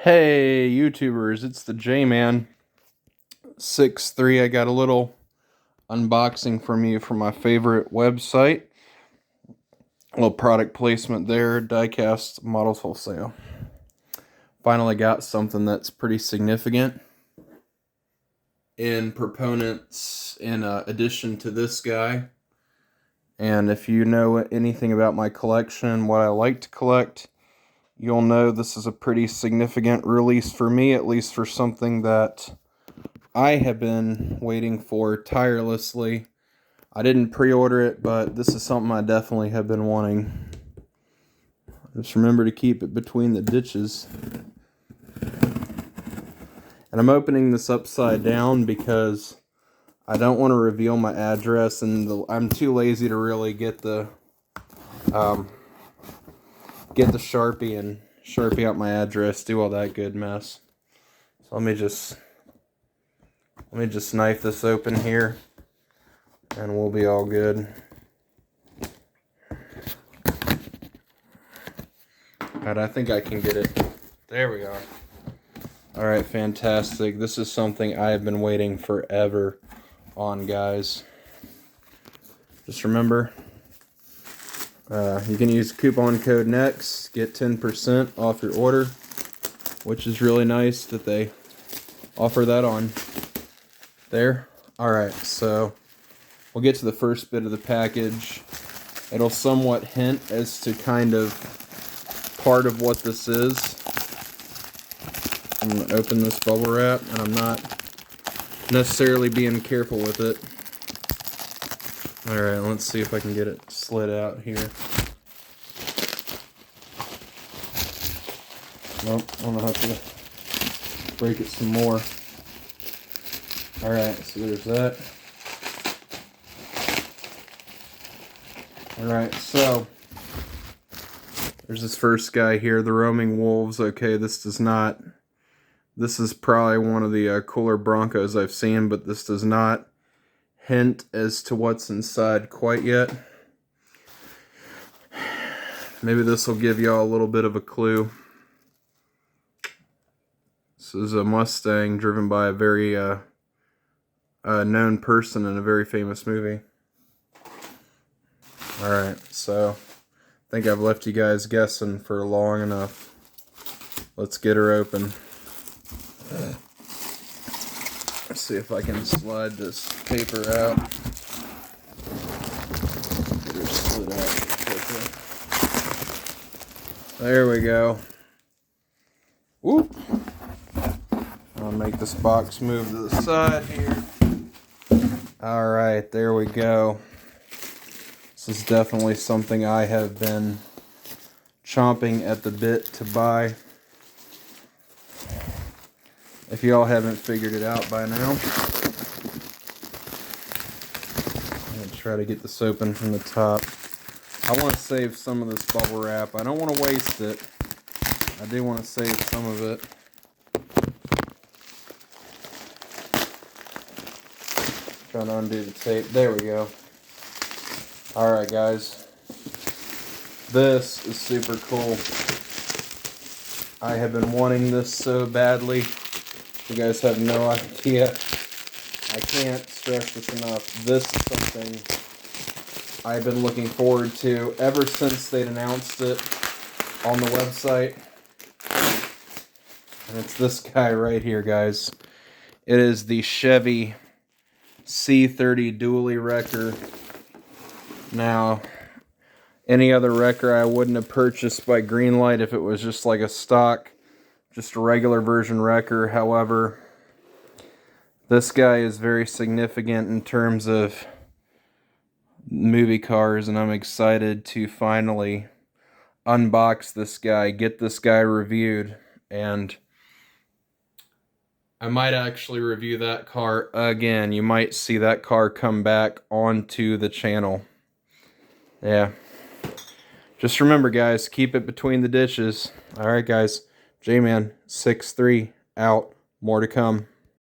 Hey YouTubers, it's the J-Man 63. I got a little unboxing from you from my favorite website. A little product placement there, Diecast Models Wholesale. Finally got something that's pretty significant in proponents in addition to this guy. And if you know anything about my collection, what I like to collect, you'll know this is a pretty significant release for me, at least for something that I have been waiting for tirelessly. I didn't pre-order it, but this is something I definitely have been wanting. Just remember to keep it between the ditches. And I'm opening this upside down because I don't want to reveal my address, and I'm too lazy to really get the Sharpie and Sharpie out my address, do all that good mess. So let me just knife this open here, and we'll be all good. Alright, I think I can get it. There we go. Alright, fantastic. This is something I have been waiting forever on, guys. Just remember, you can use coupon code NEXT, get 10% off your order, which is really nice that they offer that on there. Alright, so we'll get to the first bit of the package. It'll somewhat hint as to kind of part of what this is. I'm going to open this bubble wrap, and I'm not necessarily being careful with it. Alright, let's see if I can get it slid out here. Nope, I'm going to have to break it some more. Alright, so there's that. Alright, so there's this first guy here, the Roaming Wolves. Okay, this is probably one of the cooler Broncos I've seen, but this does not hint as to what's inside quite yet. Maybe this will give y'all a little bit of a clue. This is a Mustang driven by a very known person in a very famous movie. Alright, so I think I've left you guys guessing for long enough. Let's get her open. Let's see if I can slide this paper out. Get her slid out quickly. There we go. Whoop. I'll make this box move to the side here. Alright, there we go. This is definitely something I have been chomping at the bit to buy. If y'all haven't figured it out by now. I'm going to try to get this open from the top. I want to save some of this bubble wrap. I don't want to waste it. I do want to save some of it. Trying to undo the tape. There we go. Alright, guys. This is super cool. I have been wanting this so badly. You guys have no idea. I can't stress this enough. This is something I've been looking forward to ever since they'd announced it on the website. And it's this guy right here, guys. It is the Chevy C30 dually wrecker. Now, any other wrecker I wouldn't have purchased by Greenlight if it was just like a stock, just a regular version wrecker. However, this guy is very significant in terms of movie cars, and I'm excited to finally unbox this guy, get this guy reviewed, and I might actually review that car again. You might see that car come back onto the channel. Yeah. Just remember, guys, keep it between the ditches. Alright, guys. J-Man 63 out. More to come.